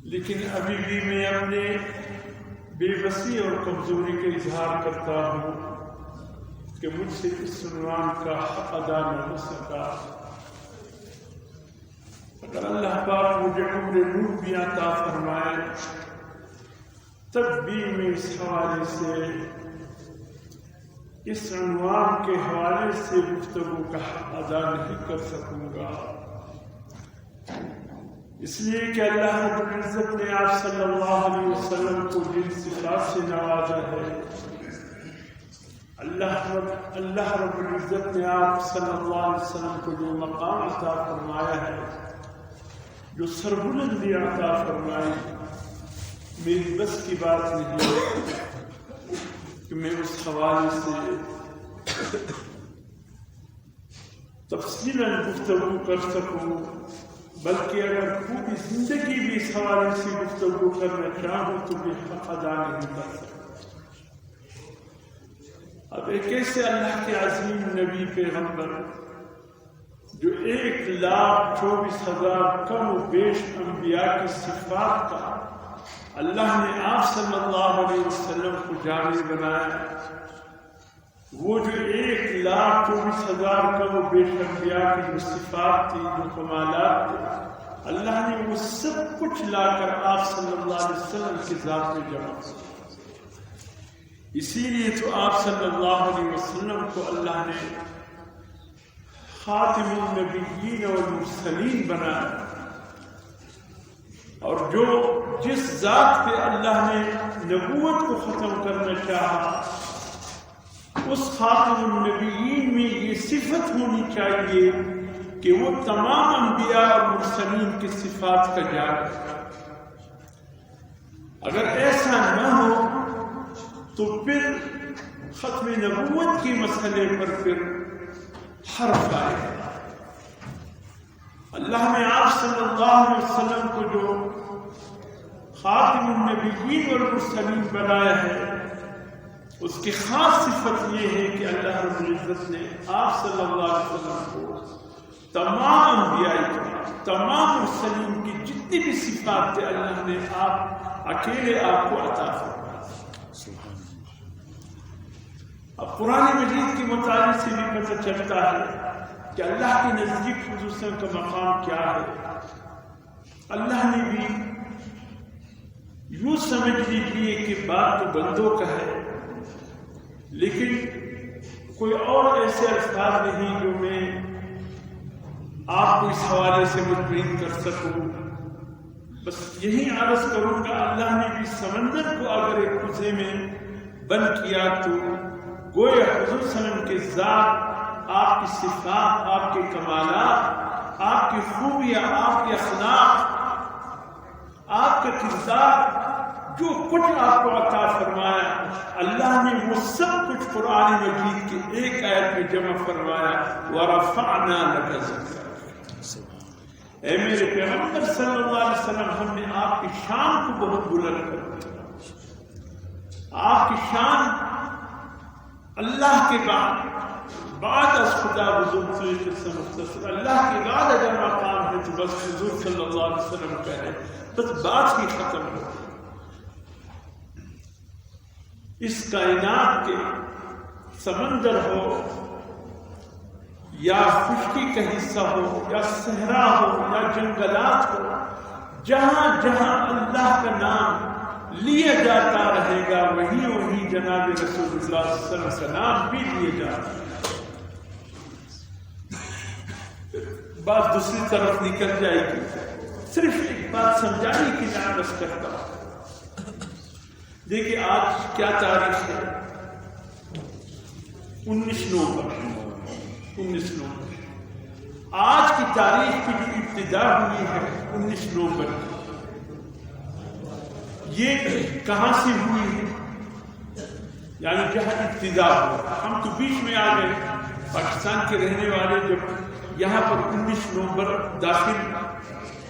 لیکن ابھی بھی میں اپنے بے بسی اور کمزوری کا اظہار کرتا ہوں کہ مجھ سے اس عنوان کا حق ادا نہ ہو سکا۔ اگر اللہ پاک مجھے عمر نور بھی عطا فرمائے تب بھی میں اس حوالے سے، اس عنوان کے حوالے سے گفتگو کا حق ادا نہیں کر سکوں گا، اس لیے کہ اللہ رب العزت نے آپ صلی اللہ علیہ وسلم کو جن صفات سے نوازا ہے، اللہ رب العزت نے آپ صلی اللہ علیہ وسلم کو جو مقام عطا فرمایا ہے، جو سربلندی عطا فرمائی، میری بس کی بات نہیں ہے کہ میں اس حوالے سے تفصیلاً گفتگو کر سکوں، بلکہ اگر پوری زندگی بھی اس حوالے سے گفتگو کرنا چاہوں تو بھی حق ادا نہیں کر سکتا۔ اب ایک ایسے اللہ کے عظیم نبی پیغمبر جو 1,24,000 کم و بیش انبیاء کی صفات کا اللہ نے آپ صلی اللہ علیہ وسلم کو جامع بنایا، وہ جو 1,24,000 کم و بیش انبیاء کی جو صفات تھی، جو کمالات تھے، اللہ نے وہ سب کچھ لا کر آپ صلی اللہ علیہ وسلم کی ذات میں جمع کیا۔ اسی لیے تو آپ صلی اللہ علیہ وسلم کو اللہ نے خاتم النبیین والمرسلین بنایا، اور جس ذات پہ اللہ نے نبوت کو ختم کرنا چاہا، اس خاتم النبیین میں یہ صفت ہونی چاہیے کہ وہ تمام انبیاء اور مرسلین کی صفات کا جامع۔ اگر ایسا نہ ہو تو پھر ختم نبوت کے مسئلے پر پھر حرف آئے گا۔ اللہ نے آپ صلی اللہ علیہ وسلم کو جو خاتم النبیین والمرسلین بنایا ہے، اس کی خاص صفت یہ ہے کہ اللہ رب العزت نے آپ صلی اللہ علیہ وسلم کو تمام انبیاء کی، تمام مرسلین کی جتنی بھی صفات تھے، اللہ نے اکیلے آپ کو عطا فرمایا۔ اب قرآن مجید کے مطالعے سے بھی پتہ چلتا ہے کہ اللہ کے نزدیک حضور صلی اللہ علیہ وسلم کا مقام کیا ہے۔ اللہ نے بھی یوں سمجھ لیجیے کہ بات تو بندوں کا ہے، لیکن کوئی اور ایسے الفاظ نہیں جو میں آپ کو اس حوالے سے مطمئن کر سکوں۔ بس یہی عرض کروں گا، اللہ نے بھی سمندر کو اگر ایک کوزے میں بند کیا تو گویا حضور صلی اللہ علیہ وسلم کے ذات، آپ کی صفات، آپ کے کمالات، آپ کی خوبیاں، آپ کے اخلاق، آپ کا کردار، جو کچھ آپ کو عطا فرمایا، اللہ نے وہ سب کچھ قرآن مجید کے ایک آیت میں جمع فرمایا، وَرَفَعْنَا لَكَ ذِكْرَكَ۔ اے میرے پیغمبر صلی اللہ علیہ وسلم، ہم نے آپ کی شان کو بہت بلند کر دیا۔ آپ کی شان اللہ کے بعد از خدا بزرگ سے مختصر، اللہ کے بعد اگر مقام ہے تو بس حضور صلی اللہ علیہ وسلم کا ہے، بس بات ہی ختم ہو۔ اس کائنات کے سمندر ہو یا خشکی کا حصہ ہو یا صحرا ہو یا جنگلات ہو، جہاں جہاں اللہ کا نام لیا جاتا رہے گا، وہی جناب رسول اللہ صلی اللہ علیہ وسلم کا نام بھی لیے جاتا ہے۔ بات دوسری طرف نکل جائے گی، صرف ایک بات سمجھانے کی عرض کرتا ہوں۔ دیکھیے آج کیا تاریخ ہے؟ 19 نومبر۔ آج کی تاریخ کی جو ابتدا ہوئی ہے 19 نومبر کی، یہ کہاں سے ہوئی ہے؟ یعنی جہاں ابتدا ہوا، ہم تو بیچ میں آ گئے۔ پاکستان کے رہنے والے جب یہاں پر 19 نومبر داخل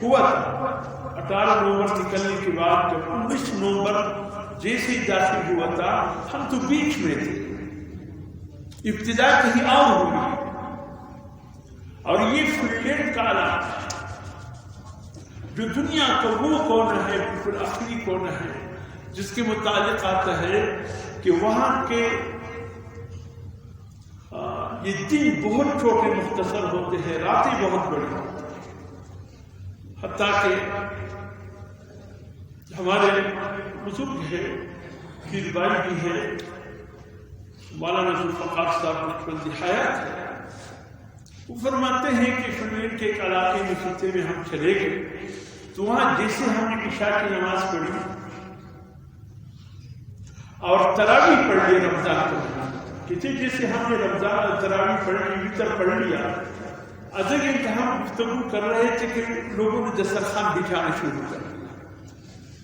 ہوا تھا، 18 نومبر نکلنے کے بعد جب 19 نومبر جیسے ہی داخل ہوا تھا، ہم تو بیچ میں تھے، ابتدا کہیں اور ہوئی، اور یہ فنلینڈ کا علاقہ ہے۔ جو دنیا کا وہ کون ہے بالکل آخری کون ہے جس کے متعلق آتا ہے کہ وہاں کے یہ دن بہت چھوٹے مختصر ہوتے ہیں، راتیں بہت بڑی ہوتی ہیں، حتیٰ کہ ہمارے بزرگ ہے پیر بھائی بھی ہے مولانا ذوالفقار صاحب بخشبندی حیات ہے، وہ فرماتے ہیں کہ فنلینڈ کے ایک علاقے میں خطے میں ہم چلے گئے تو وہاں جیسے ہم نے عشاء کی نماز پڑھی اور تراویح پڑھ لی رمضان کو، کہتے جیسے ہم نے رمضان تراویح پڑھ لی، وتر پڑھ لیا، آدھے گھنٹے ہم گفتگو کر رہے تھے کہ لوگوں نے دسترخوان بچھانا شروع کر دیا۔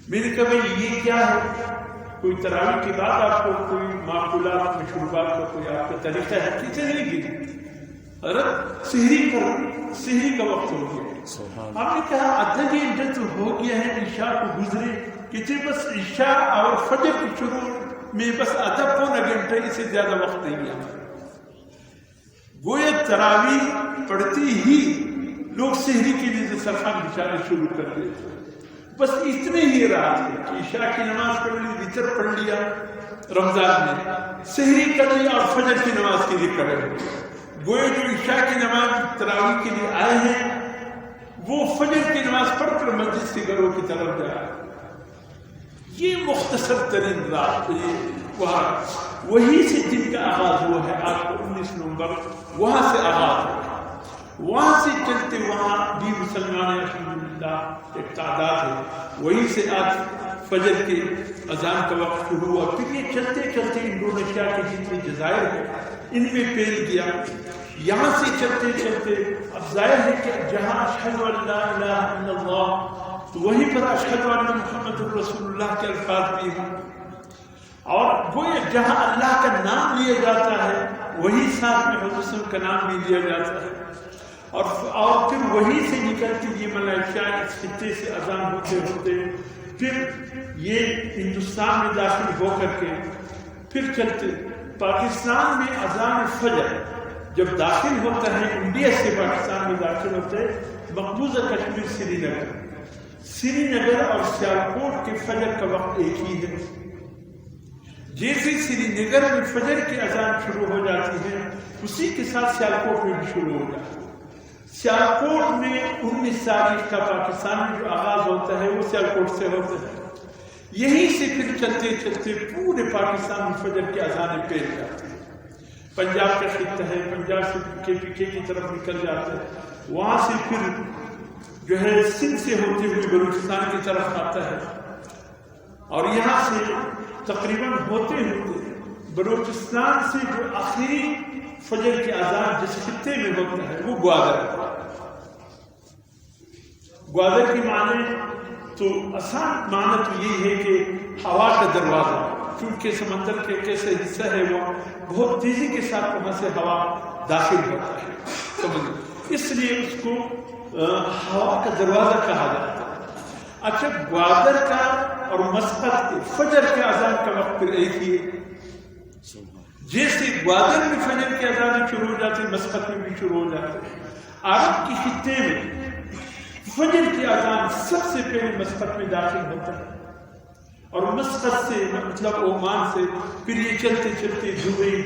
میں نے کہا بھائی یہ کیا ہے؟ کوئی تراویح کے بعد آپ کو کوئی معقولات مشروبات کا کوئی آپ کا طریقہ ہے؟ کہتے نہیں گئی سحری کا وقت ہو گیا۔ آپ نے کہا آدھا گھنٹہ تو ہو گیا ہے عشاء کو گزرے، کہتے بس عشاء اور فجر کی شروع میں بس آدھا پونا گھنٹہ، اس سے زیادہ وقت نہیں گیا۔ گویا تراویح پڑھتی ہی لوگ سحری کے لیے دسترخوان بچھانے شروع کر دیتے، بس اتنے ہی رات ہے کہ عشاء کی نماز پڑھ لی، وتر پڑھ لیا رمضان میں، سحری کر لیا اور فجر کی نماز کے لیے کھڑے ہوئے۔ گویا جو عشاء کی نماز تراویح کے لیے آئے ہیں وہ فجر کی نماز پڑھ کر مسجد سے گھروں کی طرف جا رہے ہیں۔ یہ مختصر ترین رات وہی سے جن کا آغاز ہوا ہے آج کو 19 نومبر، وہاں سے آغاز ہوا، وہاں سے چلتے وہاں بھی مسلمان الحمدللہ ایک تعداد ہے، وہیں سے آج فجر کے اذان کا وقت شروع ہوا، پھر یہ چلتے چلتے انڈونیشیا کے جتنے جزائر ہیں ان میں پھیل گیا، یہاں سے چلتے چلتے اب ظاہر ہے کہ جہاں اشہد ان لا الہ الا اللہ تو وہیں پر اشہد ان محمد رسول اللہ کے الفاظ بھی ہیں، اور گویا جہاں اللہ کا نام لیا جاتا ہے وہی ساتھ میں حضرت صلی اللہ علیہ وسلم کا نام بھی لیا جاتا ہے، اور پھر وہیں سے نکلتی یہ ملائکہ اس خطے سے اذان ہوتے ہوتے پھر یہ ہندوستان میں داخل ہو کر کے پھر چلتے پاکستان میں اذان فجر جب داخل ہوتا ہے، انڈیا سے پاکستان میں داخل ہوتے مقبوضہ کشمیر سری نگر اور سیالکوٹ کے فجر کا وقت ایک ہی ہے۔ جیسے سری نگر میں فجر کی اذان شروع ہو جاتی ہے اسی کے ساتھ سیالکوٹ میں بھی شروع ہو جاتی ہے۔ سیالکوٹ میں 19 تاریخ کا پاکستان میں جو آغاز ہوتا ہے وہ سیالکوٹ سے ہوتا ہے، یہیں سے پھر چلتے چلتے پورے پاکستان میں فجر کی اذانیں پھیل جاتی ہیں۔ پنجاب کا خطہ ہے، پنجاب سے KPK کی طرف نکل جاتا ہے، وہاں سے پھر جو ہے سندھ سے ہوتے ہوئے بلوچستان کی طرف آتا ہے، اور یہاں سے تقریباً ہوتے ہوتے بلوچستان سے جو آخری فجر کی اذان جس خطے میں ہوتا ہے وہ گوادر کی معنی تو آسان معنی تو یہی ہے کہ ہوا کا دروازہ، چونکہ سمندر کے ایک ایسا حصہ ہے وہ بہت تیزی کے ساتھ وہاں سے ہوا داخل ہوتا ہے سمندر، اس لیے اس کو ہوا کا دروازہ کہا جاتا ہے۔ اچھا، گوادر کا اور مسقط کے فجر کے اذان کا وقت پھر ایک ہی ہے، جیسے گوادر میں فجر کی اذان شروع ہو جاتی ہے مسقط میں بھی شروع ہو جاتی ہے۔ عرب کی خطے میں فجر کی اذان سب سے پہلے مسقط میں داخل ہوتا ہے، اور مسقط سے مطلب عمان سے پھر یہ چلتے چلتے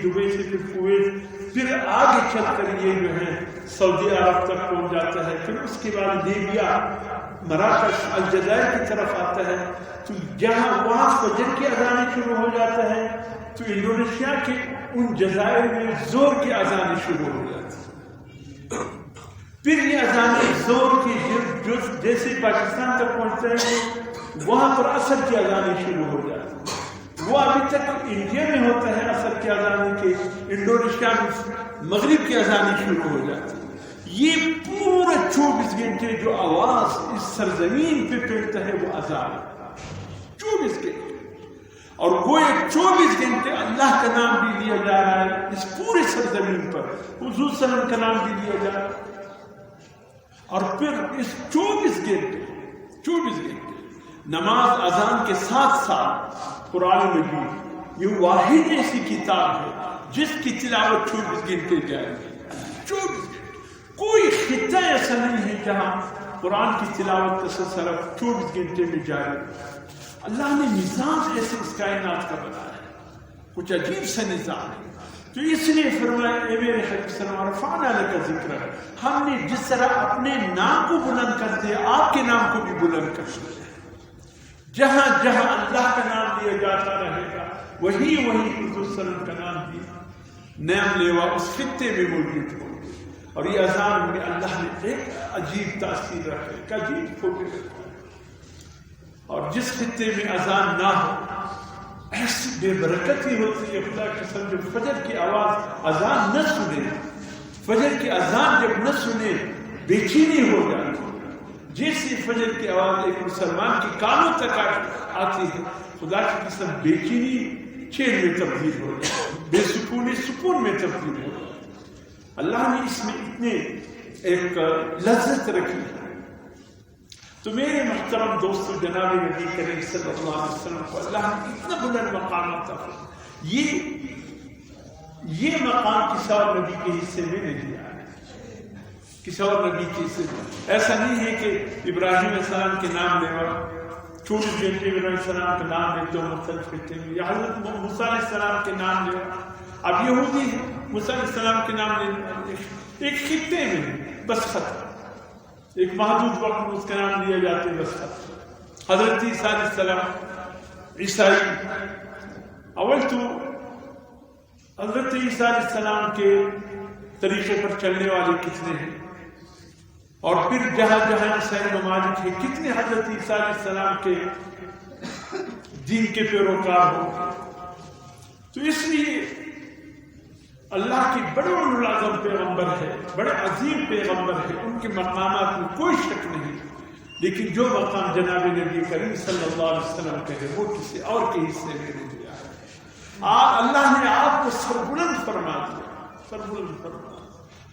دبئی سے پھر کویت، پھر آگے چل کر یہ جو ہے سعودی عرب تک پہنچ جاتا ہے، پھر اس کے بعد لیبیا، مراکش، الجزائر کی طرف آتا ہے، تو جہاں وہاں فجر کی اذانیں شروع ہو جاتا ہے تو انڈونیشیا کے ان جزائر میں زور کی اذانیں شروع ہو جاتی ہیں، پھر یہ اذانیں زور کی جیسے پاکستان تک پہنچتا ہے وہاں پر عصر کی اذانیں شروع ہو جاتی ہیں، وہ ابھی تک انڈیا میں ہوتا ہے عصر کی اذانیں کے، انڈونیشیا میں مغرب کی اذانیں شروع ہو جاتی ہیں۔ یہ پورے 24 گھنٹے جو آواز اس سرزمین پہ پھیلتا ہے وہ اذان ہے، 24 گھنٹے، اور گویا 24 گھنٹے اللہ کا نام بھی لیا جا رہا ہے اس پورے سرزمین پر، حضور صلی اللہ علیہ وسلم کا نام بھی لیا جا رہا ہے، اور پھر اس 24 گھنٹے نماز اذان کے ساتھ ساتھ قرآن مجید یہ واحد ایسی کتاب ہے جس کی تلاوت 24 گھنٹے جائے گی، 24 گھنٹے، کوئی خطہ ایسا نہیں ہے جہاں قرآن کی تلاوت کا سلسلہ 24 گھنٹے میں جاری. اللہ نے نظام ایسے اس کائنات کا بنایا ہے، کچھ عجیب سا نظام ہے. تو اس لیے فرمایا اے میرے حبیب صلی اللہ علیہ وسلم رفعنا لک ذکرک، ہم نے جس طرح اپنے نام کو بلند کر دیا آپ کے نام کو بھی بلند کر دیا. جہاں جہاں اللہ کا نام لیا جاتا رہے گا وہی حضور صلی اللہ علیہ وسلم کا نام بھی نام لیوا اس خطے میں موجود ہو. اور یہ اذان میں اللہ نے ایک عجیب تاثیر رکھے، ایک عجیب فوٹو رکھا. اور جس خطے میں اذان نہ ہو ایسی بے برکت ہی ہوتی ہے خدا کی قسم. جب فجر کی آواز اذان نہ سنے، فجر کی اذان جب نہ سنے بے چینی ہو جاتی. جیسی فجر کی آواز ایک مسلمان کی کانوں تک آتی ہے خدا کی قسم بے چینی چین میں تبدیل ہو جاتی، بے سکونی سکون میں تبدیل ہو جاتی. اللہ نے اس میں اتنے ایک لذت رکھی ہے. تو میرے محترم دوستو، جناب نبی کریم صلی اللہ علیہ وسلم کو اللہ نے اتنا بلند مقام عطا فرمایا. یہ مقام کسی اور نبی کے حصے میں نہیں دیا ہے، کسی اور نبی کے حصے میں. ایسا نہیں ہے کہ ابراہیم علیہ السلام کے نام لیوا 24 گھنٹے ابراہیم علیہ السلام کے نام لیتے ہو مختلف خطے میں، یا حضرت موسیٰ علیہ السلام کے نام لیوا. اب یہودی موسیٰ علیہ السلام کے نام لیوا ایک خطے میں بس ختم، ایک محدود وقت میں اس کا نام لیا جاتے ہیں بس ختم. حضرت عیسیٰ علیہ السلام عیسائی، اول تو حضرت عیسیٰ علیہ السلام کے طریقے پر چلنے والے کتنے ہیں، اور پھر جہاں جہاں عیسائی ممالک ہیں کتنے حضرت عیسیٰ علیہ السلام کے دین کے پیروکار ہوں. تو اس لیے اللہ کے بڑے العظم پیغمبر ہے، بڑے عظیم پیغمبر ہے، ان کے مقامات میں کوئی شک نہیں. لیکن جو مقام جناب نبی کریم صلی اللہ علیہ وسلم کے ہے وہ کسی اور کے حصے میں نہیں دیا ہے. اللہ نے آپ کو سربلند فرما دیا، سربلند فرما.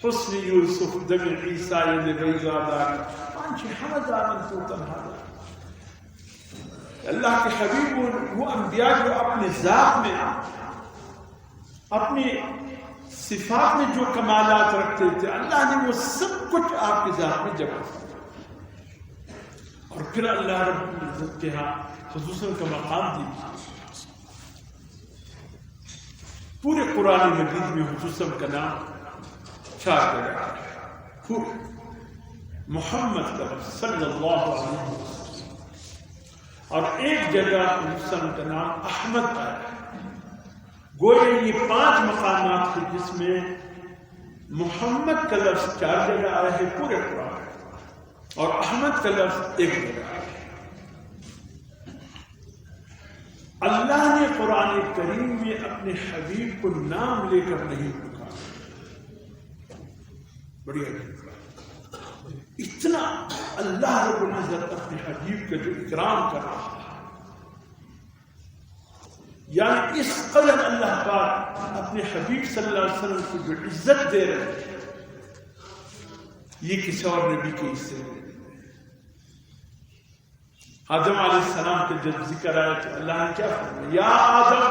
حسن یوسف دم عیسیٰ لبیزادار آنچہ حمدان توتن حالا. اللہ کے حبیب وہ انبیاء جو اپنے ذات میں اپنی صفات میں جو کمالات رکھتے تھے اللہ نے وہ سب کچھ آپ کی ذات میں جمع کیا. اور پھر اللہ رب العزت کے ہاں خصوصاً کا مقام دیا. پورے قرآن مجید میں خصوصاً کا نام 4 جگہ محمد کا صلی اللہ علیہ وسلم، اور ایک جگہ خصوصاً کا نام احمد آیا. گویا یہ 5 مقامات ہیں جس میں محمد کا لفظ 4 جگہ آیا ہے پورے قرآن، اور احمد کا لفظ 1 جگہ آیا ہے. اللہ نے قرآن کریم میں اپنے حبیب کو نام لے کر نہیں پکارا. بڑی عجیب بات، اتنا اللہ رب العزت اپنے حبیب کا جو اکرام کر رہا ہے، یعنی اس قدر اللہ پاک اپنے حبیب صلی اللہ علیہ وسلم کو جو عزت دے رہے ہیں یہ کسی اور نبی کے حصے میں. آدم علیہ السلام کے جب ذکر آیا تو اللہ نے کیا فرمایا؟ یا آدم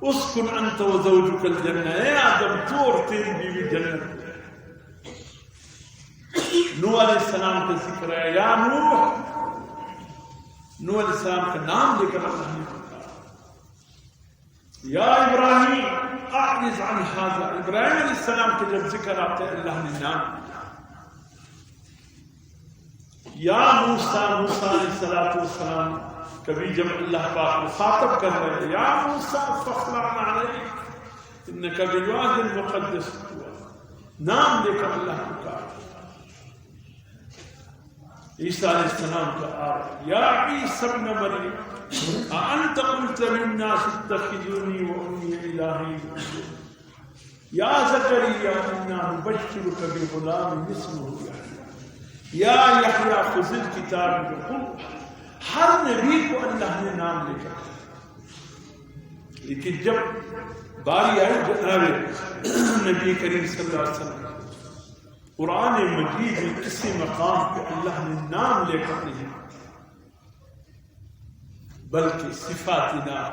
اسکن انت و زوجک الجنہ، اے آدم تو اور تیری بیوی جنت. نوح علیہ السلام کا ذکر آیا، یا نوح، نوح علیہ السلام کا نام لے کر اللہ نے یا ابراہیم اعرض عن هذا. ابراہیم علیہ السلام کے جب ذکر آتے ہیں اللہ نے نام. یا موسیٰ، موسیٰ علیہ السلام کبھی جب اللہ پاک مخاطب کر رہے ہیں یا موسیٰ فاخلع علیک انک بالواد المقدس، نام لے کر اللہ پکارا. عیسیٰ علیہ السلام کا آر یا عیسی ابن مریم اانت قلت للناس اتخذونی وامي الہین. یا زکریا انا نبشرک بغلام اسمہ یحییٰ، یا یحییٰ خذ الکتاب بقوة. ہر نبی کو اللہ نے نام لے کر، لیکن جب باری آئی جناب نبی کریم صلی اللہ علیہ وسلم قرآن مجید میں کسی مقام پہ اللہ نے نام لے کر نہیں بلکہ صفات نام.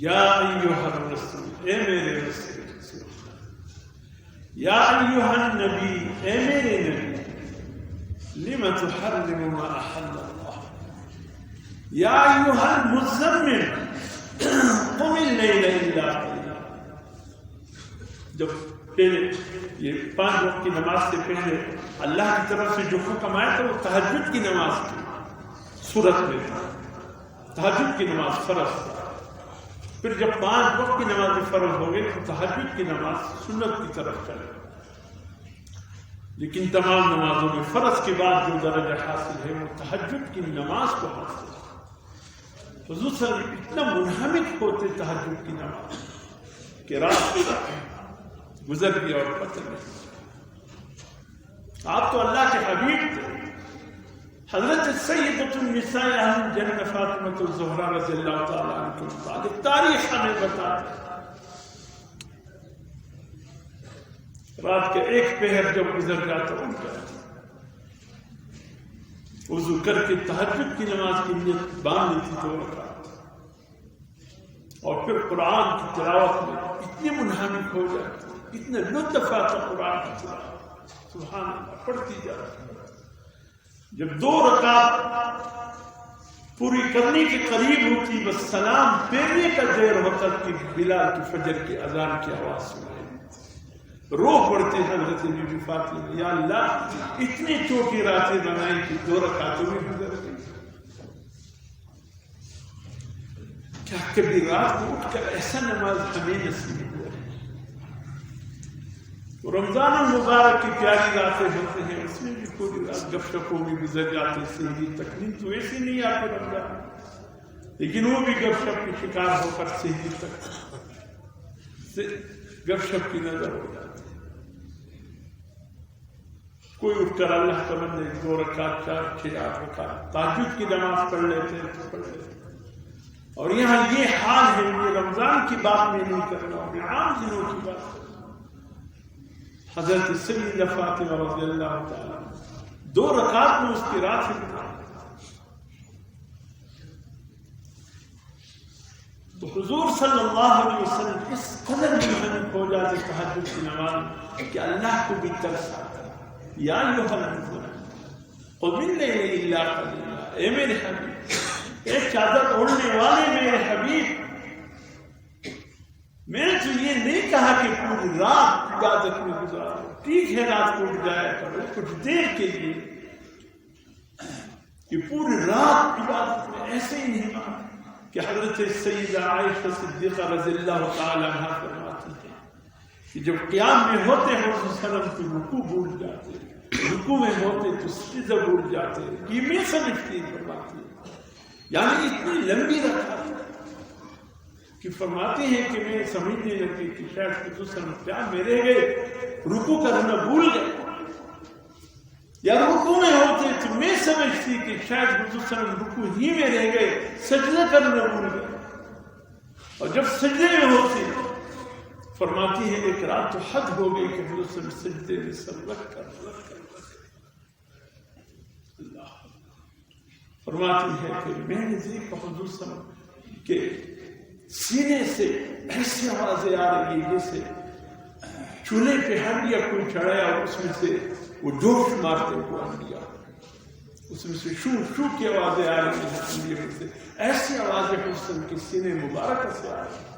یا ایھا الرسول، اے میرے رسول، یا ایھا النبی، اے میرے نبی، لم تحرم ما احل اللہ، یا ایھا المزمل قم اللیل الا قلیلا۔ جب پہلے یہ 5 وقت کی نماز سے پہلے اللہ کی طرف سے جو حکم آیا تھا وہ تہجد کی نماز کی صورت میں تھا، تہجد کی نماز فرض تھا۔ پھر جب 5 وقت کی نماز فرض ہو گئی تو تہجد کی نماز سنت کی طرف چلے۔ لیکن تمام نمازوں میں فرض کے بعد جو درجہ حاصل ہے وہ تہجد کی نماز کو حاصل ہے۔ حضور صلی اللہ علیہ وسلم اتنا منہمک ہوتے تہجد کی نماز کہ رات گزر گیا اور پتہ نہیں۔ آپ تو اللہ کے حبیب تھے۔ حضرت سیدۃ النساء اہل الجنہ فاطمۃ الزہرا رضی اللہ تعالیٰ عنہ کے متعلق تاریخ ہمیں بتاتی، رات کے 1 پہر جب گزر جاتا ان کا وضو کر کے تہجد کی نماز کی نیت باندھ لی تھی 2 رکعت، اور پھر قرآن کی تلاوت میں اتنے منہمک ہو جاتے، اتنا لطف آتا قرآن کی تلاوت، سبحان اللہ، پڑھتی جا رہی۔ جب 2 رکعت پوری کرنے کے قریب ہوتی، بس سلام پھیرنے کا دیر ہوتا کہ بلال کی فجر کی اذان کی آواز سنائی، رو پڑتے حضرت بی بی فاطمہ، یا اللہ اتنی چھوٹی راتیں بنائی کہ 2 رکعتوں میں گزر گئی، کیا کبھی رات کو اٹھ کر ایسا نماز ہمیں نصیب ہوا؟ رمضان المبارک کی پیاری راتیں ہوتے ہیں، اس میں بھی پوری رات گپ شپوں میں گزر جاتے، سحری تک نیند تو ایسی نہیں آتی رمضان، لیکن وہ بھی گپ شپ کے شکار ہو کر سحری تک گپ شپ کی نظر ہو جاتی۔ کوئی اٹھ کر اللہ کا بندے 2 رکعت 4 6 8 رکعت تہجد کی نماز پڑھ لیتے تو پڑھ لیتے۔ اور یہاں یہ حال ہے، یہ رمضان کی بات میں نہیں کر رہا ہوں، میں عام دنوں کی بات کر رہا ہوں۔ حضرت سیدہ فاطمہ رضی اللہ تعالیٰ 2 رکعت میں اس کی رات سے گزاری۔ تو حضور صلی اللہ علیہ وسلم اس قدر منہمک ہو جاتے تہجد کی نماز کہ اللہ کو بھی ترس آتا، یا ایھا المزمل قم اللیل الا قلیلا، اے میرے حبیب، ایک چادر اوڑھنے والے میرے حبیب، میں نے تو یہ نہیں کہا کہ پوری رات عبادت میں گزارو، ٹھیک ہے رات کو اٹھ جایا کرو کچھ دیر کے لیے، کہ پوری رات عبادت میں ایسے ہی نہیں مانا کہ حضرت سیدہ عائشہ صدیقہ رضی اللہ تعالی عنہا فرماتی ہیں کہ جب قیام میں ہوتے ہیں حضور صلی اللہ علیہ وسلم تو رکوع بھول جاتے، رکوع میں ہوتے تو سجدہ بھول جاتے، یہ میں سمجھتی فرماتی ہے، یعنی اتنی لمبی رکعت کہ فرماتے ہیں کہ میں سمجھنے لگی کہ شاید حضور صلی اللہ علیہ وسلم قیام میں رہ گئے، رکوع کرنا بھول گئے، یا رکوع میں ہوتے تو میں سمجھتی کہ شاید حضور صلی اللہ علیہ وسلم رکوع ہی میں رہ گئے، سجدہ کرنا بھول گئے، اور جب سجدے میں ہوتے فرماتی ہے ایک رات تو حد ہو گئی کہ حضور صلی اللہ علیہ وسلم سجدے میں سر رکھ کر اللہ فرماتی ہے کہ میں نے دیکھا حضور صلی اللہ علیہ وسلم کے سینے سے ایسی آوازیں آ رہی ہے جیسے چولہے پہ ہنڈیا کوئی چڑھایا اور اس میں سے وہ ڈوف مارتے ہوئے ہنڈیا، اس میں سے شو شو کی آوازیں آ رہی ہیں ہنڈیا میں سے، ایسی آوازیں حسن کے سینے مبارک سے آ رہی ہیں۔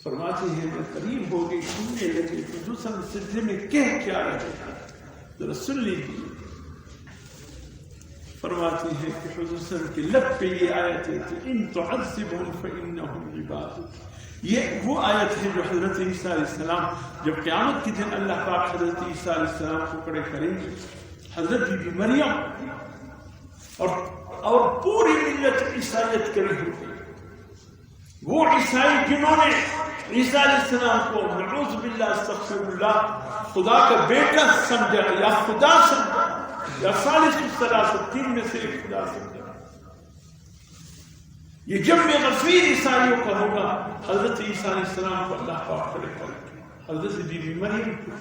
فرماتی ہے میں قریب ہو گئی، سننے لگی حضور صلی اللہ علیہ وسلم سجدے میں کہہ کیا رہے ہیں، ذرا سن لیجیے۔ فرماتی ہے کہ حضور صلی اللہ علیہ وسلم کے لب پہ یہ آیت ہے کہ ان تعذبهم فانهم عبادک، یہ وہ آیت ہے جو حضرت عیسیٰ علیہ السلام جب قیامت کے دن اللہ پاک حضرت عیسیٰ علیہ السلام کو کھڑے کریں گے، حضرت بی بی مریم اور پوری ملت عیسائیت کری ہوگی، وہ عیسائی جنہوں نے عیسیٰ علیہ السلام کو نعوذ باللہ استغفر اللہ خدا کا بیٹا سمجھا یا خدا سمجھا یا ثالث الثلاثہ، 3 میں سے ایک خدا سمجھا، یہ جب غفیر عیسائیوں کا ہوگا، حضرت عیسیٰ علیہ السلام کو اللہ پاک کھڑے کرے گا، حضرت بی بی مریم کو،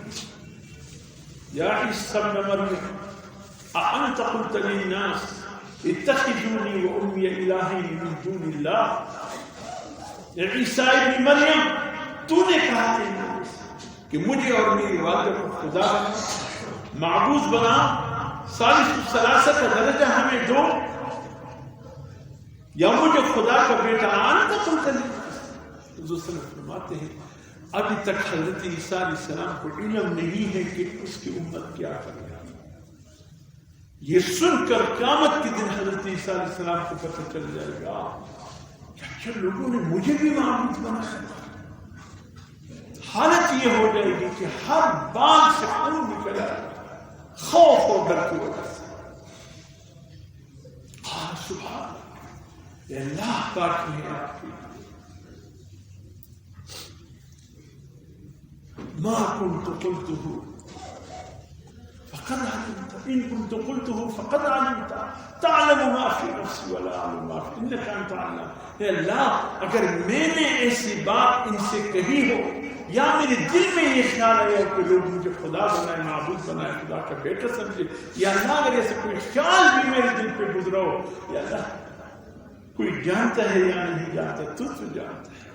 یا عیسیٰ ابن مریم اانت قلت للناس اتخذونی و امی الہین من دون اللہ، عیسیٰ ابن مریم تو نے کہا کہ کہ مجھے اور میری والدہ کو خدا بنا، معبود بنا، ثالث الثلاثہ کا درجہ ہمیں دو، یا مجھے خدا کا بیٹا انت قلت لی۔ حضور صلی اللہ علیہ وسلم فرماتے ہیں ابھی تک حضرت عیسیٰ علیہ السلام کو علم نہیں ہے کہ اس کی امت کیا کرے گا۔ یہ سن کر قیامت کے دن حضرت عیسیٰ علیہ السلام کو پتہ چل جائے گا کہ اچھا لوگوں نے مجھے بھی معبود بنایا۔ حالت یہ ہو جائے گی کہ ہر باغ سے خون نکلا خوف اور ڈر کی وجہ سے۔ سبحان اللہ پاک نے آپ کی ما كنت قلته فقد علمت إن كنت قلته فقد علمت تعلم ما في نفسي ولا أعلم ما في إنك أنت علام۔ اے اللہ اگر میں نے ایسی بات ان سے کہی ہو یا میرے دل میں یہ خیال آیا کہ لوگ مجھے خدا بنائے، معبود بنائے، خدا کا بیٹا سمجھے، یا اللہ اگر ایسا کوئی خیال بھی میرے دل پہ گزرا ہو، یا اللہ کوئی جانتا ہے یا نہیں جانتا، تو جانتا ہے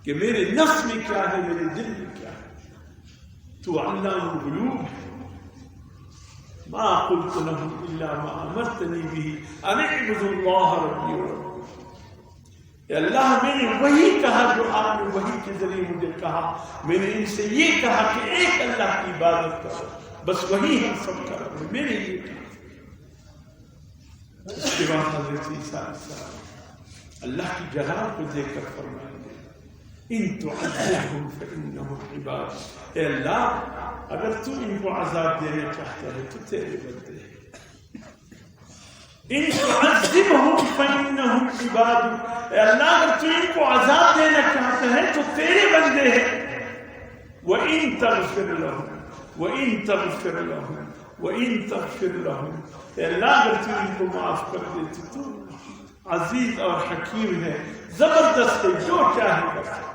کہ میرے نفس میں کیا ہے، میرے دل میں کیا ہے، تو علام الغیوب۔ ما قلت لهم الا ما امرتنی به ان اعبدوا اللہ ربی وربکم۔ اے اللہ میں نے وہی کہا جو آپ نے وہی کے ذریعے مجھے کہا، میں نے ان سے یہ کہا کہ ایک اللہ کی عبادت کرو، بس وہی ہم سب کا رب ہے، میں نے یہ کہا۔ اس کے بعد حضرت عیسیٰ علیہ السلام اللہ کی جلال کو دیکھ کر فرمائیں گے ان تعذبهم فانهم عباد۔ اے اللہ اگر تو ان کو عذاب دینا چاہتا ہے تو تیرے بندے ہیں، ان تعذبهم فانهم عباد۔ اے اللہ اگر تو ان کو عذاب دینا چاہتا ہے تو تیرے بندے ہیں، وان تغفر لهم وان تغفر لهم وان تغفر لهم۔ اے اللہ اگر تو ان کو معاف کر دیتے تو عزیز اور حکیم ہے، زبردست ہے، جو چاہے کر سکتا ہے۔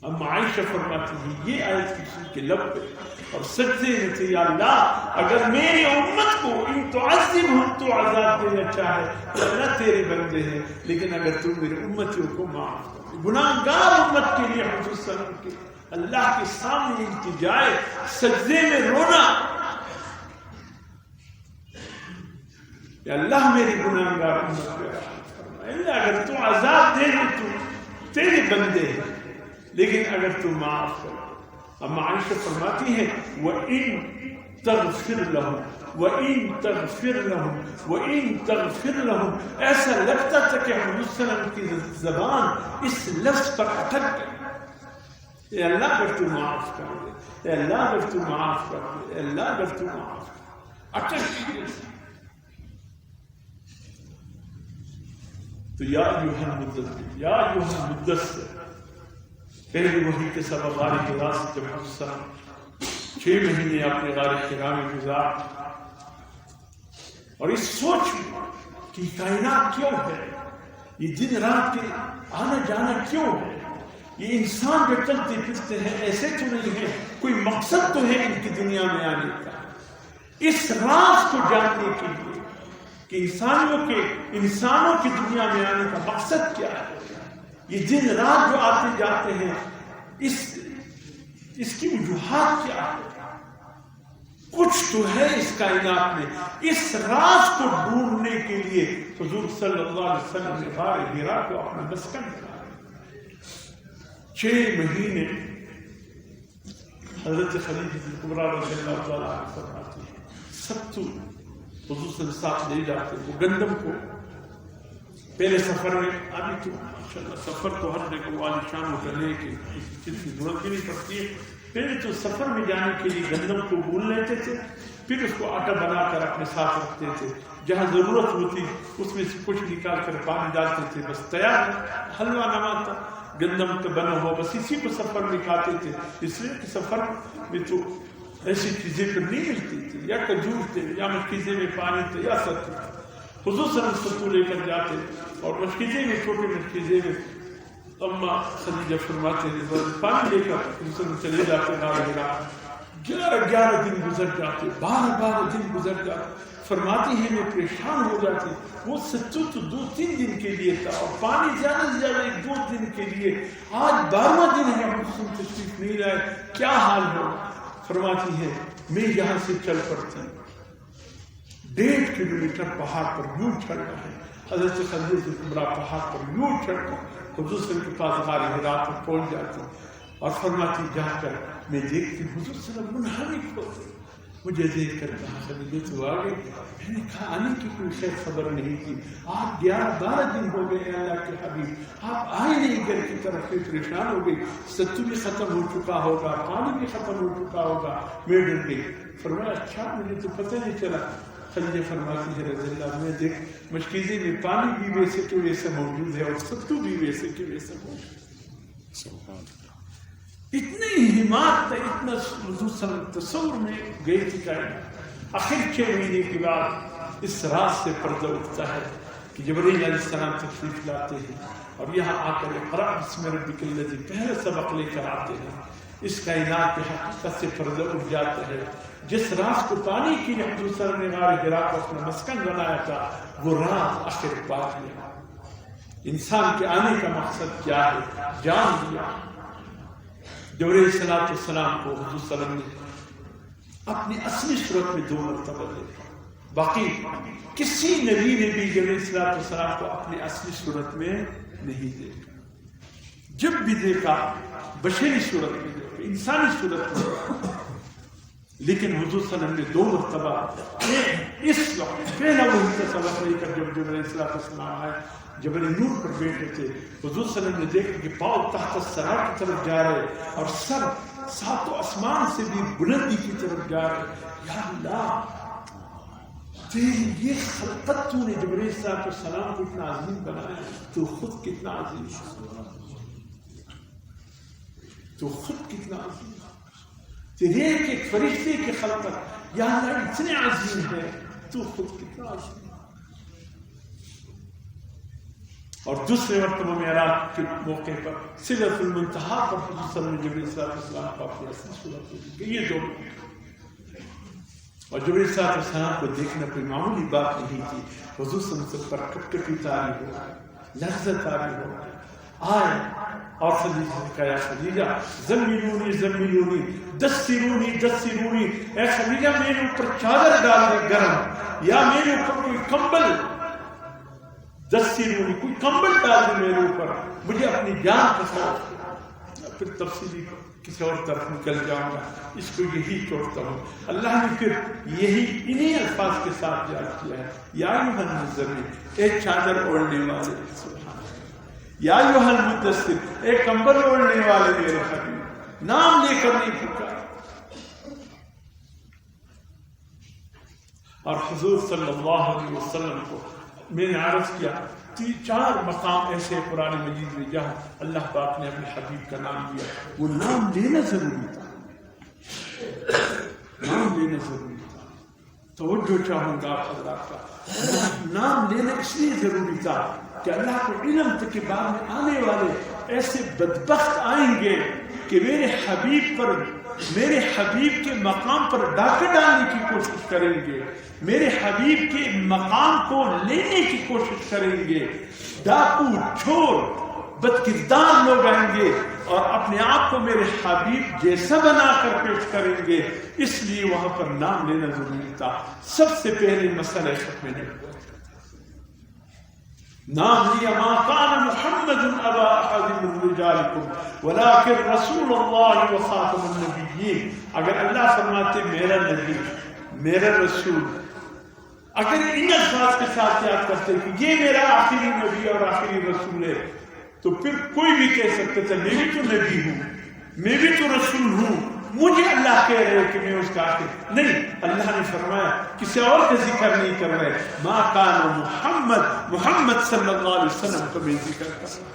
اب عائشہ فرماتی ہے یہ آیت کسی کے لب پہ اور سجدے میں تھے، یا اللہ اگر میری امت کو ان تعذبہم تو عذاب دینا چاہے تو اللہ تیرے بندے ہیں، لیکن اگر تو میری امتیوں کو معاف کر دے۔ گناہگار امت کے لیے حضور صلی اللہ علیہ وسلم کے اللہ کے سامنے التجائے، سجدے میں رونا، یا اللہ میری گناہگار امت کو فرما، اللہ اگر تو عذاب دے دے تو تیرے بندے ہیں، لیکن اگر تو معاف کر۔ اب عائشہ فرماتی ہے وَإِن تَغْفِرْ لَهُمْ وَإِن تَغْفِرْ لَهُمْ وَإِن تَغْفِرْ لَهُمْ۔ ایسا لگتا تھا کہ حضور صلی اللہ علیہ وسلم کی زبان اس لفظ پر اٹک گئی، اے اللہ اگر تو معاف کر دے، اے اللہ اگر تو معاف کر دے، اے اللہ اگر تو معاف کر دے، اٹک گئی۔ تو یا ایھا المدثر، یا ایھا المدثر، پہلے وحی کے سبب غار حرا سے جب حضرت صلی اللہ علیہ وسلم 6 مہینے اپنے غار حرا میں گزار، اور اس سوچ میں کہ کائنات کیوں ہے، یہ دن رات کے آنا جانا کیوں ہے، یہ انسان جو چلتے پھرتے ہیں ایسے تو نہیں ہے، کوئی مقصد تو ہے ان کی دنیا میں آنے کا۔ اس راز کو جاننے کے لیے کہ انسانوں کی دنیا میں آنے کا مقصد کیا ہے، یہ دن رات جو آتے جاتے ہیں اس کی وجوہات کیا ہے، کچھ تو ہے اس کائنات میں۔ اس راز کو ڈھونڈنے کے لیے حضور صلی اللہ علیہ وسلم نے غار حرا کو اپنا مسکن بنایا۔ 6 مہینے حضرت خدیجہ کبریٰ رضی اللہ تعالیٰ عنہ فرماتی ہے سب تو حضور صلی اللہ علیہ وسلم ساتھ لے جاتے، وہ گندم کو پہلے سفر میں، ابھی تو ماشاءاللہ سفر تو ہر جگہ والی شان ہوتا ہے کہ کسی چیز کی ضرورت بھی نہیں پڑتی ہے، پہلے تو سفر میں جانے کے لیے گندم کو بھون لیتے تھے، پھر اس کو آٹا بنا کر اپنے ساتھ رکھتے تھے، جہاں ضرورت ہوتی اس میں سے کچھ نکال کر پانی ڈالتے تھے، بس تیار حلوہ نما تھا گندم کا بنا ہوا، بس اسی کو سفر میں کھاتے تھے، اس لیے کہ سفر میں تو ایسی چیزیں پھر نہیں ملتی تھی، یا کھجور تھے یا مشکیزے میں پانی تھے یا سب تھے۔ حضور صلی اللہ علیہ وسلم لے کر جاتے اور مشکیزے میں، چھوٹے مشکیزے میں اما خدیجہ فرماتے ہیں پانی لے کر حضور صلی اللہ علیہ وسلم چلے جاتے غار حرا، 11 دن گزر جاتے، 12 دن گزر جاتے. فرماتی ہے میں پریشان ہو جاتی. وہ ستو تو 2-3 دن کے لیے تھا اور پانی زیادہ سے زیادہ 1-2 دن کے لیے. آج 12واں دن ہے مسلم تشریف نہیں لائے، کیا حال ہو؟ فرماتی ہے میں یہاں سے چل پڑتی 1.5 کلومیٹر پہاڑ پر یوں چڑھنا ہے. حضرت خدیجہ کبریٰ پہاڑ پر یوں چڑھ کر حضور صلی اللہ علیہ وسلم کے پاس غار حرا پر پہنچ جاتی اور فرماتی جا کر میں دیکھتی حضور صلی اللہ علیہ وسلم منہمک ہوتے. مجھے دیکھ کر کہا خدیجہ تو آ گئی. میں نے کہا آنے کی کوئی خیر خبر نہیں تھی. آپ 11-12 دن ہو گئے اللہ کے حبیب، آپ آئے نہیں گھر کی طرف سے. پریشان ہو گئی. ستو بھی ختم ہو چکا ہوگا، پانی بھی ختم ہو چکا ہوگا. میں ڈر گئی. فرمایا اچھا مجھے تو پتہ نہیں چلا. خدیجہ فرماتی ہے رضی اللہ عنہ دیکھ مشکیزے میں پانی بھی ویسے کے ویسے موجود ہے اور ستو بھی ویسے کے ویسے موجود ہے. اتنی حمایت تھا، اتنا حضور صلی اللہ علیہ وسلم تصور میں گئی تھی. آخر 6 مہینے کے بعد اس رات سے پردہ اٹھتا ہے کہ جبرائیل علیہ السلام تشریف لاتے ہیں اور یہاں آ کر اقرأ بسم ربک الذی پہلا سبق لے کر آتے ہیں. اس کائنات کی حقیقت سے پردہ اٹھ جاتا ہے. جس راز کو پانی کے لیے حضور صلی اللہ علیہ وسلم نے غار حرا کو اپنا مسکن بنایا تھا وہ راز آخر پا لیا. انسان کے آنے کا مقصد کیا ہے جان لیا. جبرائیل صلی اللہ علیہ وسلم کو حضور صلی اللہ علیہ وسلم نے اپنی اصلی صورت میں 2 مرتبہ دیکھا. باقی کسی نبی نے بھی جبرائیل صلی اللہ علیہ وسلم کو اپنی اصلی صورت میں نہیں دیکھا. جب بھی دیکھا بشری صورت میں دیکھا، انسانی صورت میں. لیکن حضور صلی اللہ علیہ وسلم نے 2 مرتبہ اس وقت پہلا وہی کا سبق لے کر جب جبرائیل صلی اللہ علیہ وسلم آئے جبل نور پر بیٹھے تھے. حضور صلی اللہ علیہ وسلم نے دیکھا کہ پاؤں تحت الثری کی طرف جا رہے اور سر 7 آسمان سے بھی بلندی کی طرف جا رہے. یا اللہ تیری یہ خلقت تو نے جبرائیل صلی اللہ علیہ وسلم کو اتنا عظیم بنایا، تو خود کتنا عظیم ہے، تو خود کتنا عظیم ہے. تیرے ایک فرشتے کی خلقت یا اللہ اتنے عظیم ہے، تو خود کتنا عظیم ہے. اور دوسرے مرتبہ معراج کے موقع پر سدرۃ المنتہا پر حضور صلی اللہ علیہ وسلم جبرائیل صلی اللہ علیہ وسلم کو اپنی اصلی صورت میں دیکھا. یہ 2 اور جبرائیل صلی اللہ علیہ وسلم کو دیکھنا کوئی معمولی بات نہیں تھی. حضور صلی اللہ علیہ وسلم پر کٹ کٹی تاری ہو، لذت تاری ہو آئے اور خدیجہ نے کہا یا خدیجہ زملونی زملونی دسرونی دسرونی، اے خدیجہ میرے اوپر چادر ڈال دے گرم، یا میرے اوپر کوئی کمبل دسرونی کوئی کمبل ڈال دے میرے اوپر، مجھے اپنی جان کا خوف. پھر تفصیلی کسی اور طرف نکل جاؤں گا، اس کو یہی چھوڑتا ہوں. اللہ نے پھر یہی انہی الفاظ کے ساتھ یاد کیا ہے یا ایھا المزمل، اے چادر اوڑھنے والے، یا ایھا المدثر، اے کمبل اوڑھنے والے میرے حبیب. نام لے کر نہیں پکارا. اور حضور صلی اللہ علیہ وسلم کو میں نے عرض کیا 4 مقام ایسے قرآن مجید میں جہاں اللہ پاک نے اپنے حبیب کا نام لیا. وہ نام لینا ضروری تھا، نام لینا ضروری تھا. توجہ چاہوں گا آپ حضرات کا، نام لینا اس لیے ضروری تھا کہ اللہ کو علم تھا کہ بعد میں آنے والے ایسے بدبخت آئیں گے کہ میرے حبیب پر، میرے حبیب کے مقام پر ڈاکہ ڈالنے کی کوشش کریں گے، میرے حبیب کے مقام کو لینے کی کوشش کریں گے. ڈاکو چور بدکردار لوگ آئیں گے اور اپنے آپ کو میرے حبیب جیسا بنا کر پیش کریں گے. اس لیے وہاں پر نام لینا ضروری تھا. سب سے پہلے مسئلہ ختم نہیں ہوا، نام لیا ما کان محمد ابا احد من رجالکم ولکن رسول اللہ و خاتم النبیین. اگر اللہ فرماتے میرا نبی، میرا رسول، اگر ان الفاظ کے ساتھ یاد کرتے کہ یہ میرا آخری نبی اور آخری رسول ہے، تو پھر کوئی بھی کہہ سکتا تھا میں بھی تو نبی ہوں، میں بھی تو رسول ہوں، مجھے اللہ کہہ رہے کہ میں اس کا آخر نہیں. اللہ نے فرمایا کسی اور کا ذکر نہیں کر رہے. ما کان محمد صلی اللہ علیہ وسلم کا میں ذکر کر رہا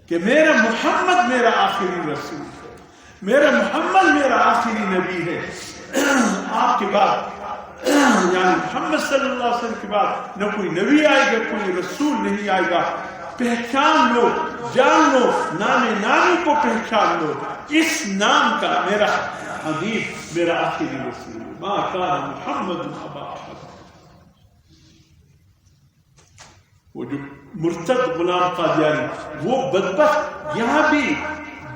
کہ میرا محمد میرا آخری رسول ہے، میرا محمد میرا آخری نبی ہے. آپ کے بعد یعنی محمد صلی اللہ علیہ وسلم کے بعد نہ کوئی نبی آئے گا، کوئی رسول نہیں آئے گا. پہچان لو، جان لو، نانے نانی کو پہچان لو، اس نام کا میرا حبیب میرا آخری رسول ما کان محمد ابا احد۔ وہ جو مرتد غلام قادیانی وہ بدبخت یہاں بھی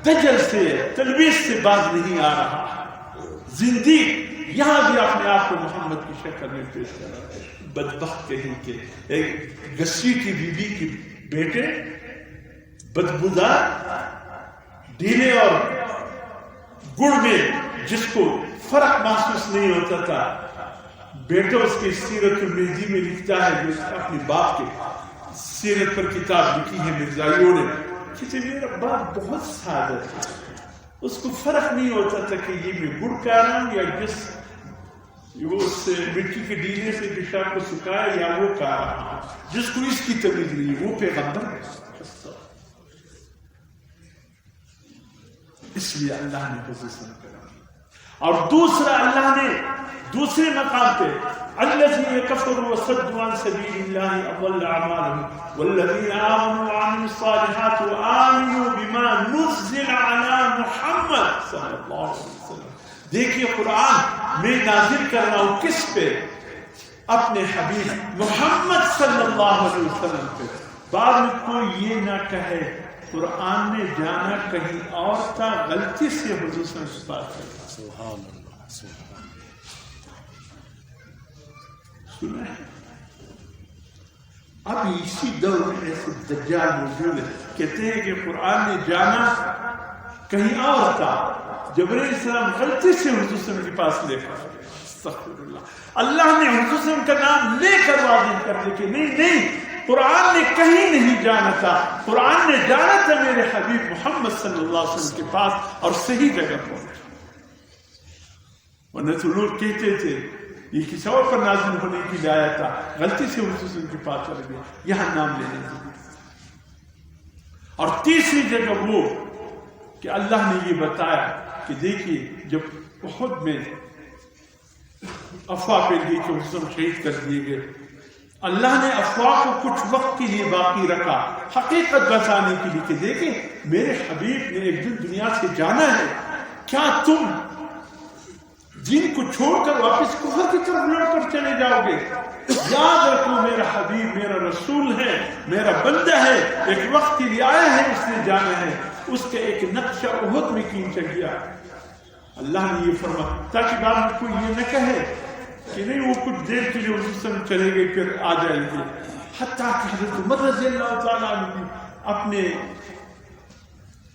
دجل سے تلبیس سے باز نہیں آ رہا، زندگی یہاں بھی اپنے آپ کو محمد کی شکل میں پیش کر رہا ہے۔ بدبخت کہیں کہ ایک گسی کی بیوی کی بیٹے بدبودار ڈھیلے اور گڑ میں جس کو فرق محسوس نہیں ہوتا تھا، بیٹا اس کی سیرت المہدی میں لکھتا ہے، جو اپنے باپ کے سیرت پر کتاب لکھی ہے مرزائیوں نے، کہ میرا باپ بہت سادہ تھا، اس کو فرق نہیں ہوتا تھا کہ یہ میں گڑ کھا رہا ہوں یا جس وہ اس مٹی کے ڈیلے سے پیشاب کو سکھایا یا وہ کھا رہا ہوں، جس کو اس کی تمیز نہیں، وہ پیغمبر ہے۔ اس لیے اللہ نے خصوصاً کرا۔ اور دوسرا اللہ نے دوسرے مقام پہ الذین کفروا وصدوا عن سبیل اللہ اضل اعمالهم والذین آمنوا وعملوا الصالحات وآمنوا بما نزل علی محمد صلی اللہ علیہ وسلم۔ دیکھیے قرآن میں نازل کر رہا ہوں کس پہ؟ اپنے حبیب محمد صلی اللہ علیہ وسلم پہ۔ بعد میں کوئی یہ نہ کہے قرآن نے جانا کہیں اور تھا، غلطی سے حضور صلی اللہ علیہ وسلم بات کرتا۔ سبحان اللہ، سبحان اللہ۔ سنا ہے اب اسی دور میں ایسے دجال موجود ہے، کہتے ہیں کہ قرآن نے جانا کہیں اور تھا، جبرائیل السلام غلطی سے حضور صلی اللہ علیہ وسلم کے پاس لے کر، استغفر اللہ، اللہ نے حضور صلی اللہ علیہ وسلم کا نام لے کر واضح کر دیا کہ نہیں، قرآن نے کہیں نہیں جانا تھا، قرآن نے جانا تھا میرے حبیب محمد صلی اللہ علیہ وسلم کے پاس اور صحیح جگہ پہنچا۔ ورنہ تو لوگ کہتے تھے یہ کسی اور پر نازل ہونے کی لیے آیا تھا، غلطی سے حضور صلی اللہ علیہ وسلم کے پاس چل گیا، یہاں نام لینے کے۔ اور تیسری جگہ وہ کہ اللہ نے یہ بتایا کہ دیکھیے جب احد میں افواہ پھیل گئی کہ حضور شہید کر دیے گئے، اللہ نے افواہ کو کچھ وقت کے لیے باقی رکھا حقیقت بتانے کے لیے کہ دیکھیں میرے حبیب نے ایک دن دنیا سے جانا ہے، کیا تم دین کو چھوڑ کر واپس کفر کی طرف لوٹ کر چلے جاؤ گے؟ یاد رکھو میرا حبیب میرا رسول ہے، میرا بندہ ہے، ایک وقت کے لیے آیا ہے، اس نے جانا ہے۔ اس کے ایک نقشہ احد میں کھینچا گیا۔ اللہ نے یہ فرمایا تاکہ بعد میں کوئی یہ نہ کہے کہ نہیں وہ کچھ دیر کے لیے اس سمجھ چلے گئے پھر آ جائیں گے، حتیٰ کہ حضرت عمر رضی اللہ تعالیٰ عنہ اپنے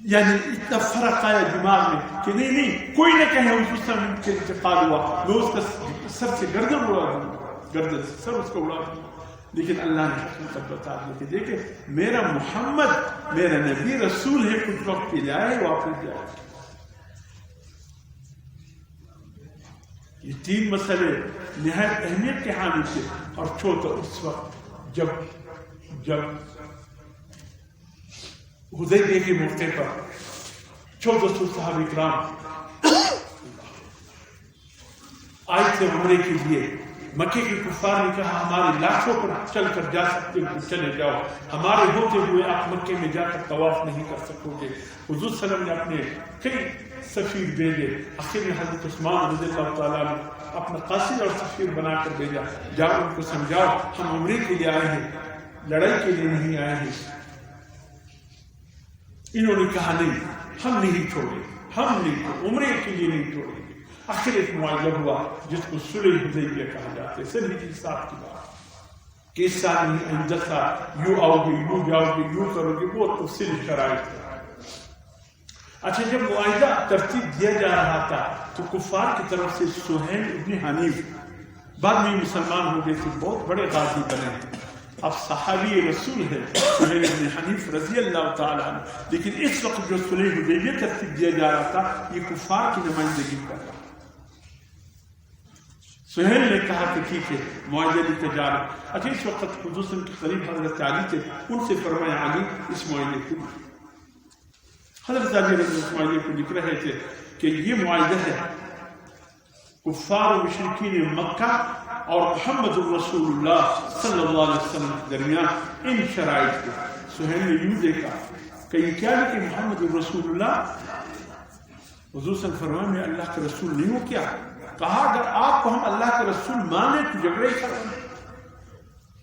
یعنی اتنا فرق آیا دماغ میں کہ نہیں کوئی نہ کہے اس سمجھ کے انتقال ہوا، میں اس کا سر سے گردن اڑا دوں، گردن سے سر اس کو اڑا دوں، لیکن اللہ نے حقیقت بتا دی کہ دیکھیں میرا محمد میرا نبی رسول ہے، کچھ وقت کے لیے آئے واپس جائے۔ یہ تین مسئلے نہایت اہمیت کے حامل تھے۔ اور چوتھا اس وقت جب حدیبیہ کے موقع پر 1400 صحابہ کرام آئے تھے عمرے کے لیے، مکے کے کفار نے کہا ہمارے لاکھوں پر چل کر جا سکتے ہو چلے جاؤ، ہمارے ہوتے ہوئے آپ مکے میں جا کر طواف نہیں کر سکو گے۔ حضور صلی اللہ علیہ وسلم نے اپنے کئی سفیر بھیجے، آخر میں حضرت عثمان رضی اللہ تعالیٰ نے اپنا قاصد اور سفیر بنا کر بھیجا، جاؤ ان کو سمجھاؤ ہم عمرے کے لیے آئے ہیں، لڑائی کے لیے نہیں آئے ہیں۔ انہوں نے کہا نہیں ہم نہیں چھوڑیں، ہم نہیں عمرے کے لیے نہیں چھوڑیں گے۔ آخر ایک معاہدہ ہوا جس کو صلح حدیبیہ کہا جاتا ہے، صلح کی ساتھ کی بات کہ اس سال نہیں آئندہ سال یوں آؤ گے یوں جاؤ گے یوں کرو گے، وہ تفصیل شرائط ہے۔ اچھا جب معاہدہ ترتیب دیا جا رہا تھا تو کفار کی طرف سے سہیل ابن حنیف بعد میں مسلمان ہو گئے تھے، بہت بڑے غازی بنے تھے، اب صحابی رسول ہے سہیل ابن حنیف رضی اللہ تعالیٰ عنہ، لیکن اس وقت جو صلح حدیبیہ ترتیب دیا جا رہا تھا یہ کفار کی نمائندگی کر رہا۔ سہیل نے کہا کہ ٹھیک ہے معاہدے کی تجارت۔ اچھا اس وقت حضور صلی اللہ علیہ وسلم کے قریب حضرت علی تھے، ان سے فرمایا علی اس معاہدے کو، حضرت علی رضی اللہ معاہدے کو لکھ رہے تھے کہ یہ معاہدہ ہے کفار و مشرکین مکہ اور محمد الرسول اللہ صلی اللہ علیہ وسلم کے درمیان ان شرائط کو سہیل نے یوں دیکھا کہ یہ کیا لکھے محمد رسول اللہ. حضور صلی اللہ علیہ وسلم فرمایا میں اللہ کے رسول نہیں ہوں کیا؟ کہا اگر آپ کو ہم اللہ کے رسول مانے تو جھگڑے ہی کریں،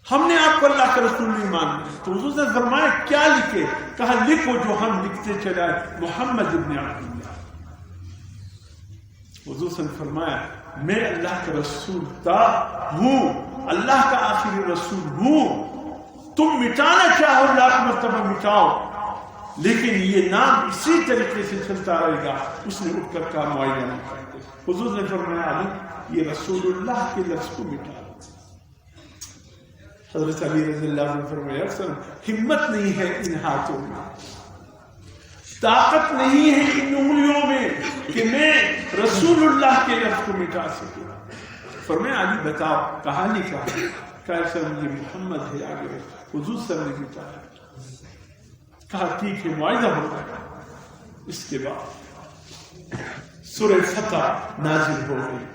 ہم نے آپ کو اللہ کے رسول نہیں ماننا. تو حضور صلی اللہ علیہ وسلم فرمایا کیا لکھے؟ کہا لکھو جو ہم لکھتے چلے محمد ابن عبداللہ. حضور صلی اللہ علیہ وسلم فرمایا میں اللہ کا رسول ہوں، اللہ کا آخری رسول ہوں. تم مٹانا چاہو لاکھ مرتبہ مٹاؤ، لیکن یہ نام اسی طریقے سے چلتا رہے گا. اس نے اٹھ کر کہا معاہدہ نہیں کرتے. حضور نے فرمایا علی یہ رسول اللہ کے لفظ کو مٹا. حضرت علی رضی اللہ عنہ نے فرمایا ہمت نہیں ہے ان ہاتھوں میں، طاقت نہیں ہے ان انگلیوں میں کہ میں رسول اللہ کے لفظ کو مٹا سکوں. فرمایا علی بتاؤ کہاں لکھا؟ کہا سر یہ محمد ہے آگے. حضور سر نے مٹایا. کہا ٹھیک ہے معاہدہ ہوگا. اس کے بعد سورہ فتح نازل ہو گئی.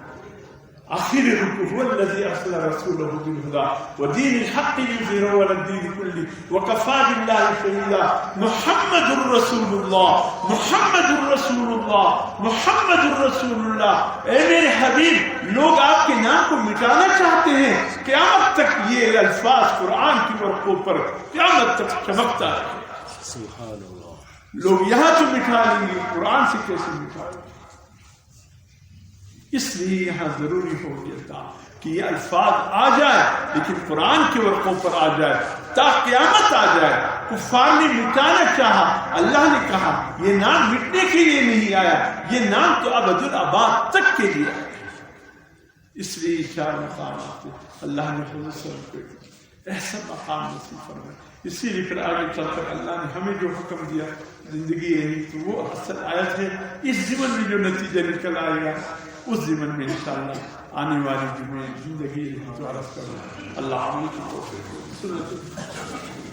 آخر رکوع هو الذي ارسل رسوله بالهدى ودين الحق ليظهره على الدين كله وكفى بالله شهيدا. محمد رسول اللہ، محمد رسول اللہ، محمد رسول اللہ. اے میرے حبیب لوگ آپ کے نام کو مٹانا چاہتے ہیں. قیامت تک یہ الفاظ قرآن کی ورقوں پر قیامت تک چمکتا ہے. سبحان اللہ. لوگ یہاں تو مٹا لیں گے، قرآن سے کیسے مٹائیں گے؟ اس لیے یہاں ضروری ہو گیا تھا کہ یہ الفاظ آ جائے لیکن قرآن کے ورقوں پر آ جائے تا قیامت آ جائے. کفار نے مٹانا چاہا، اللہ نے کہا یہ نام مٹنے کے لیے نہیں آیا، یہ نام تو ابد الآباد تک کے لیے آیا. اس لیے چار مقامات اللہ نے حضور صلی اللہ علیہ وسلم کو ایسا مقام نصیب فرمایا. اسی لیے پھر آگے چل کر اللہ نے ہمیں جو حکم دیا زندگی یہی تو وہ اصل آیت ہے. اس زمن میں جو نتیجہ نکل آئے گا اس زمن میں انشاءاللہ آنے والی زندگی تو عرض کرنا. اللہ علیہ کی توفیق.